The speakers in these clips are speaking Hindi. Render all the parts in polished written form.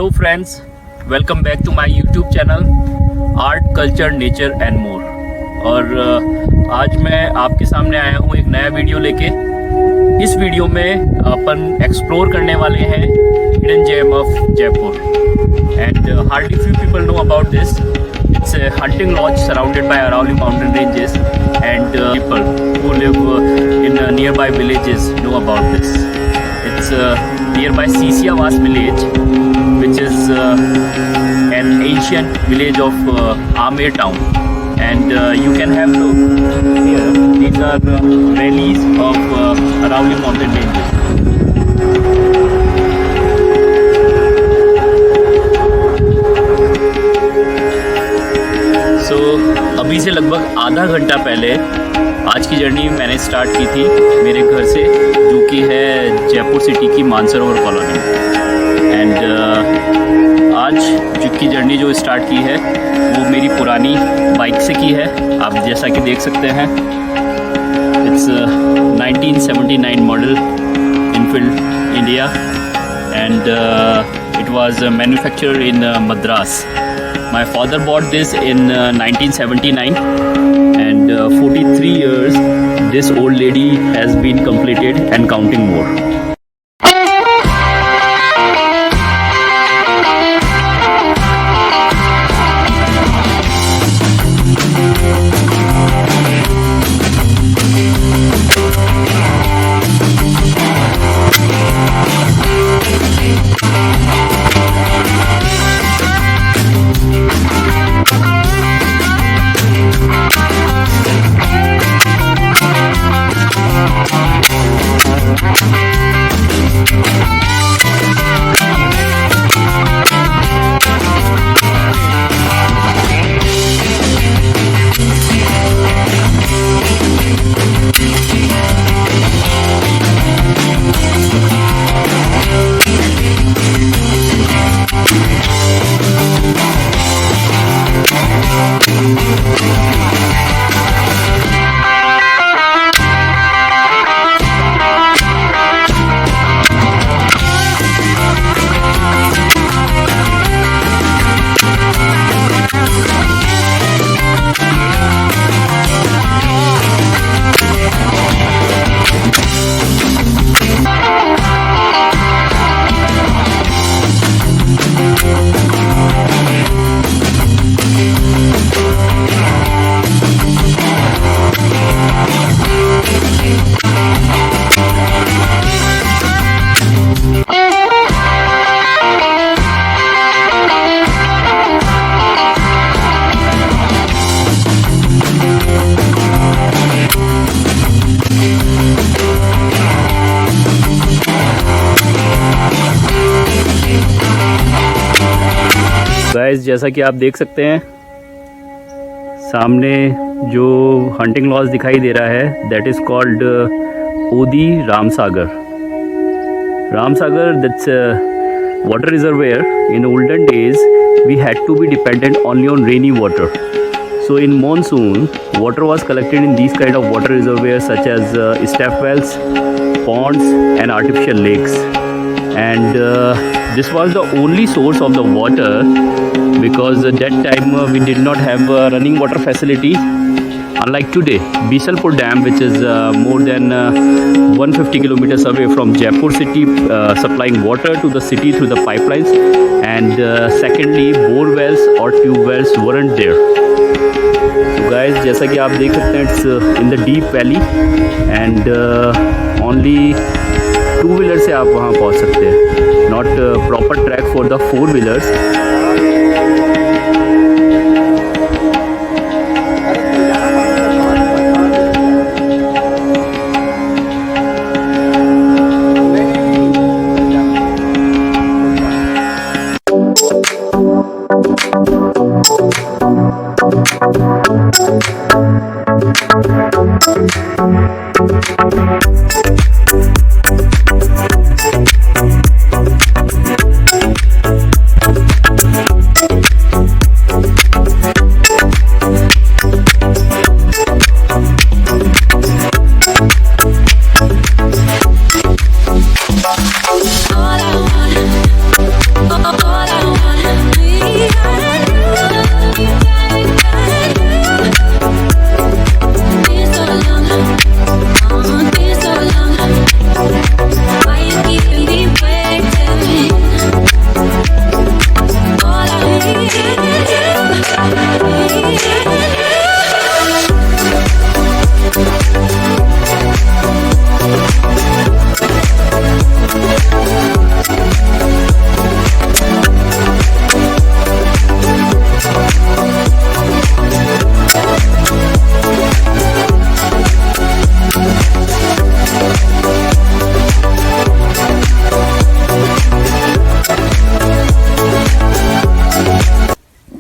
Hello friends, welcome back to my YouTube channel art culture nature and more. और आज मैं आपके सामने आया हूँ एक नया वीडियो लेके। इस वीडियो में अपन एक्सप्लोर करने वाले हैं hidden gem of Jaipur and hardly few people know about this. It's a hunting lodge surrounded by Aravalli mountain ranges, and people who live in nearby villages know about this. It's nearby Sisiavas village, which is an ancient village of Amer town. And you can have a look here. These are valleys of Aravalli mountain ranges. अभी से लगभग आधा घंटा पहले आज की जर्नी मैंने स्टार्ट की थी मेरे घर से, जो कि है जयपुर सिटी की मानसरोवर कॉलोनी। एंड आज की जर्नी जो स्टार्ट की है वो मेरी पुरानी बाइक से की है। आप जैसा कि देख सकते हैं, it's 1979 model Enfield India and it was manufactured in Madras. My father bought this in 1979 and 43 years this old lady has been completed and counting more. Guys, जैसा कि आप देख सकते हैं सामने जो हंटिंग लॉज दिखाई दे रहा है, that is called Odi Ramsagar. Ramsagar, that's water reservoir. In olden days we had to be dependent only on rainy water, so in monsoon water was collected in these kind of water reservoirs such as step wells, ponds and artificial lakes. And this was the only source of the water because at that time we did not have running water facility unlike today. Bisalpur Dam, which is more than 150 kilometers away from Jaipur city, supplying water to the city through the pipelines, and secondly bore wells or tube wells weren't there. So guys, जैसा कि आप देख सकते हैं, it's in the deep valley and only two wheeler से आप वहाँ पहुँच सकते हैं, not proper track for the four wheelers.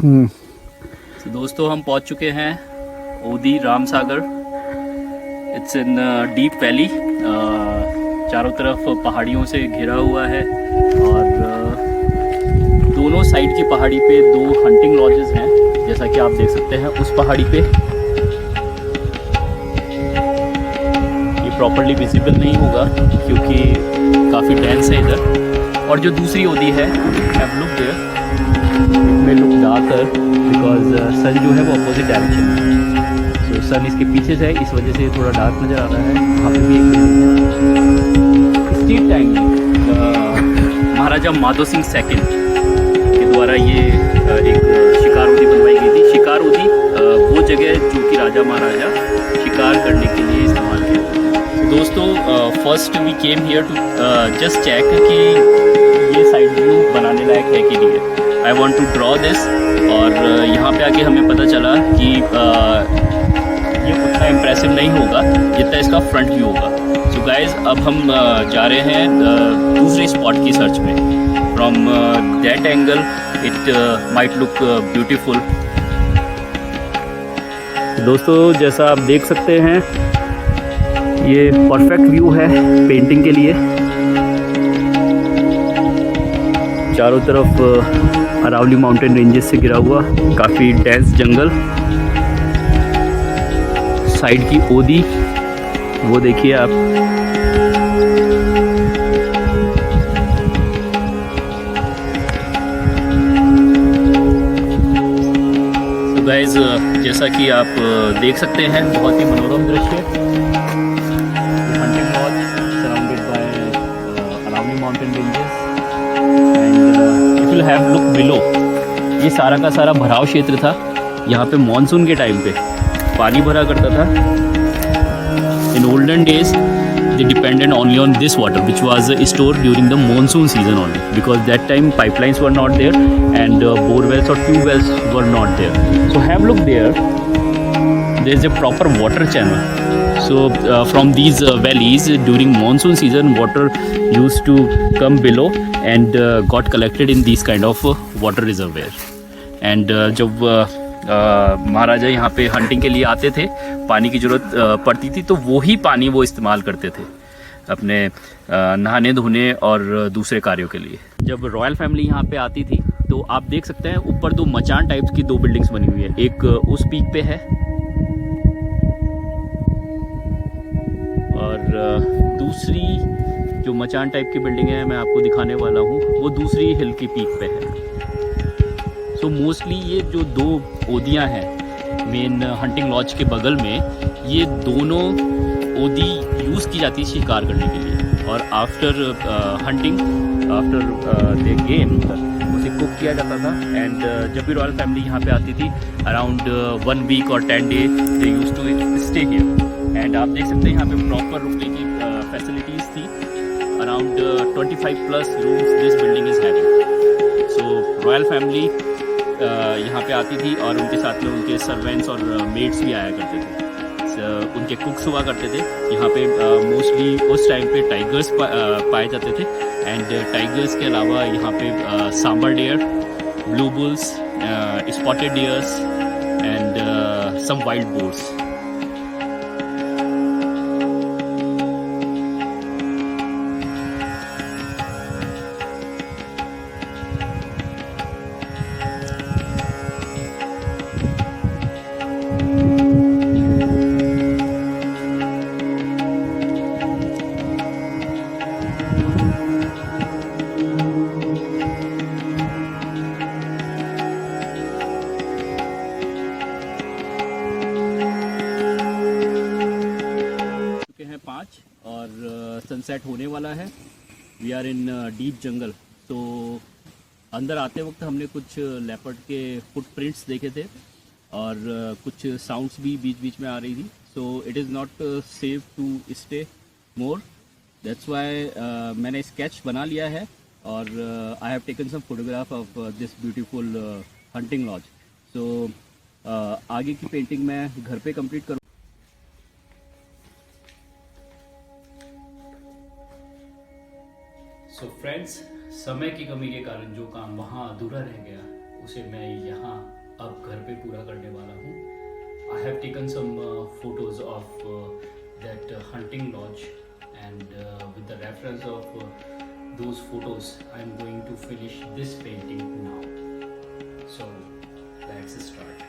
तो दोस्तों हम पहुंच चुके हैं ओदी Ram Sagar. It's in deep valley, चारों तरफ पहाड़ियों से घिरा हुआ है और दोनों साइड की पहाड़ी पे 2 हंटिंग लॉजेस हैं, जैसा कि आप देख सकते हैं। उस पहाड़ी पे ये प्रॉपर्ली विजिबल नहीं होगा क्योंकि काफ़ी डेंस है इधर। और जो दूसरी ओदी है, हैव लुक देयर, में लुक डार्कर बिकॉज सन जो है वो अपोजिट डायरेक्शन में है। सो सन इसके पीछे से है, इस वजह से थोड़ा डार्क नज़र आ रहा है। वहाँ पे भी एक स्ट्रीट टाइम में महाराजा माधो सिंह सेकंड के द्वारा ये एक शिकार ओदी बनवाई गई थी। शिकार ओदी वो जगह जो कि राजा महाराजा शिकार करने के लिए इस्तेमाल किया। तो दोस्तों first we came here to just check कि ये साइड व्यू बनाने लायक है कि नहीं है। I want to draw this, और यहाँ पे आके हमें पता चला कि ये उतना इम्प्रेसिव नहीं होगा जितना इसका फ्रंट व्यू होगा। सो गाइज अब हम जा रहे हैं दूसरे स्पॉट की सर्च में। From that angle it might look beautiful. दोस्तों जैसा आप देख सकते हैं ये परफेक्ट व्यू है पेंटिंग के लिए। चारों तरफ अरावली माउंटेन रेंजेस से घिरा हुआ काफ़ी डेंस जंगल। साइड की ओदी वो देखिए आप। तो गाइस जैसा कि आप देख सकते हैं बहुत ही मनोरम दृश्य। Hunting lodge surrounded by Aravalli mountain ranges and if you have look below, ये सारा का सारा भराव क्षेत्र था। यहाँ पे मॉनसून के टाइम पे पानी भरा करता था। इन olden days they depended only on this water which was stored during the monsoon season only, because that time pipelines were not there and bore wells or tube wells were not there. So have look there is a proper water channel. So from these valleys during monsoon season water used to come below and got collected in these kind of water reservoir. And जब महाराजा यहाँ पे हंटिंग के लिए आते थे, पानी की ज़रूरत पड़ती थी तो वही पानी वो इस्तेमाल करते थे अपने नहाने धोने और दूसरे कार्यों के लिए। जब रॉयल फैमिली यहाँ पे आती थी तो आप देख सकते हैं ऊपर 2 मचान टाइप्स की 2 बिल्डिंग्स बनी हुई है। एक उस पीक पे है और दूसरी जो मचान टाइप की बिल्डिंग है मैं आपको दिखाने वाला हूँ वो दूसरी हिल की पीक पे है। तो मोस्टली ये जो 2 ओदियाँ हैं मेन हंटिंग लॉज के बगल में, ये दोनों ओदी यूज़ की जाती है शिकार करने के लिए। और after hunting after the game उसे कुक किया जाता था। एंड जब भी रॉयल फैमिली यहाँ पे आती थी अराउंड 1 वीक और 10 day they used to stay here. And आप देख सकते हैं यहाँ पे प्रॉपर रुकने की फैसिलिटीज़ थी। Around 25 plus rooms this building is having. So royal family यहाँ पे आती थी और उनके साथ में उनके सर्वेंट्स और मेड्स भी आया करते थे। उनके कुक्स हुआ करते थे। यहाँ पे मोस्टली उस टाइम पे टाइगर्स पाए जाते थे। एंड टाइगर्स के अलावा यहाँ पे sambar deer, blue bulls, spotted deers and some wild boars. और सनसेट होने वाला है। We are in deep jungle. तो अंदर आते वक्त हमने कुछ लेपर्ड के फुटप्रिंट्स देखे थे और कुछ साउंड्स भी बीच बीच में आ रही थी। So it is not safe to stay more, that's why मैंने स्केच बना लिया है और I have taken some photograph of this beautiful hunting lodge. So आगे की पेंटिंग मैं घर पे कंप्लीट करूँ। सो फ्रेंड्स, समय की कमी के कारण जो काम वहाँ अधूरा रह गया उसे मैं यहाँ अब घर पे पूरा करने वाला हूँ। I have taken some photos of that hunting lodge and with the reference of those photos I am going to finish this painting now. So let's start.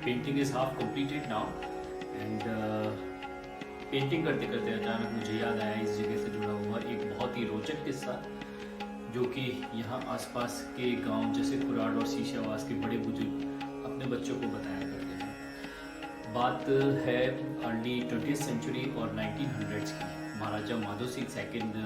Painting is half completed now and painting करते करते अचानक मुझे याद आया इस जगह से जुड़ा हुआ एक बहुत ही रोचक किस्सा, जो कि यहाँ आसपास के गांव जैसे कुराड़ और शीशावास के बड़े बुजुर्ग अपने बच्चों को बताया करते हैं। बात है अर्ली 20th सेंचुरी और 1900s की। महाराजा माधो सिंह सेकंड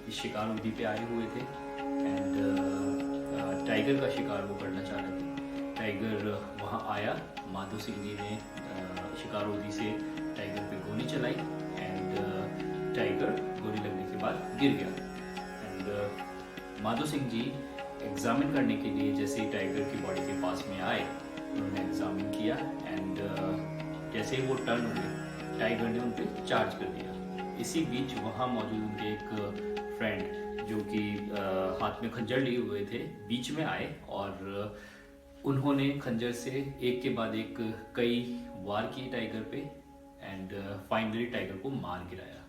इस शिकार उदी पे आए हुए थे एंड टाइगर का शिकार वो करना चाह रहे थे। टाइगर वहाँ आया, माधो सिंह जी ने शिकारोदी से टाइगर पे गोली चलाई एंड टाइगर गोली लगने के बाद गिर गया एंड माधो सिंह जी एग्जामिन करने के लिए जैसे ही टाइगर की बॉडी के पास में आए उन्होंने एग्जामिन किया एंड जैसे ही वो टर्न हुए टाइगर ने उन पर चार्ज कर दिया। इसी बीच वहाँ मौजूद उनके एक फ्रेंड जो कि हाथ में खंजर लिए हुए थे बीच में आए और उन्होंने खंजर से एक के बाद एक कई वार किए टाइगर पे एंड फाइनली टाइगर को मार गिराया।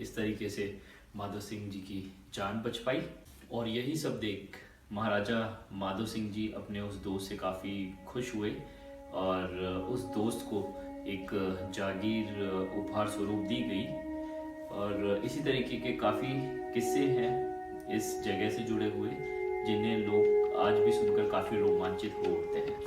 इस तरीके से माधो सिंह जी की जान बच पाई और यही सब देख महाराजा माधो सिंह जी अपने उस दोस्त से काफ़ी खुश हुए और उस दोस्त को एक जागीर उपहार स्वरूप दी गई। और इसी तरीके के काफ़ी किस्से हैं इस जगह से जुड़े हुए जिन्हें लोग आज भी सुनकर काफ़ी रोमांचित हो उठते हैं।